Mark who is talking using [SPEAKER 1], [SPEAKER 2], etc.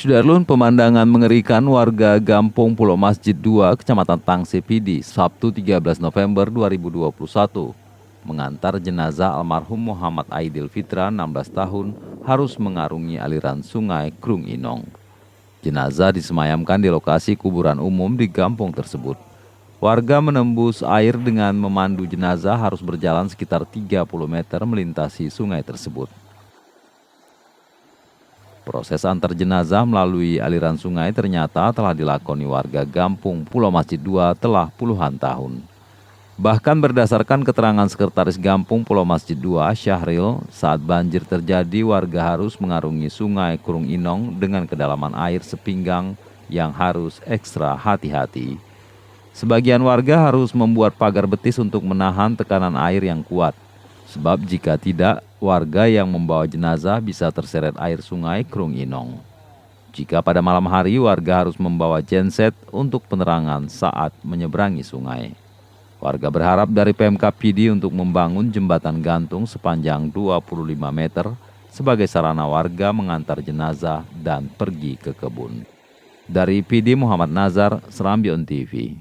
[SPEAKER 1] Sudarlun, pemandangan mengerikan warga Gampung Pulau Masjid 2, Kecamatan Tangsi Pidi, Sabtu 13 November 2021. Mengantar jenazah almarhum Muhammad Aidil Fitra, 16 tahun, harus mengarungi aliran sungai Krung Inong. Jenazah disemayamkan di lokasi kuburan umum di kampung tersebut. Warga menembus air dengan memandu jenazah harus berjalan sekitar 30 meter melintasi sungai tersebut. Proses antar jenazah melalui aliran sungai ternyata telah dilakoni warga Gampung Pulau Masjid 2 telah puluhan tahun. Bahkan berdasarkan keterangan Sekretaris Gampung Pulau Masjid 2, Syahril, saat banjir terjadi warga harus mengarungi sungai Krung Inong dengan kedalaman air sepinggang yang harus ekstra hati-hati. Sebagian warga harus membuat pagar betis untuk menahan tekanan air yang kuat. Sebab jika tidak, warga yang membawa jenazah bisa terseret air sungai Krung Inong. Jika pada malam hari, warga harus membawa genset untuk penerangan saat menyeberangi sungai. Warga berharap dari Pemkab Pidi untuk membangun jembatan gantung sepanjang 25 meter sebagai sarana warga mengantar jenazah dan pergi ke kebun. Dari Pidi, Muhammad Nazar, Serambion TV.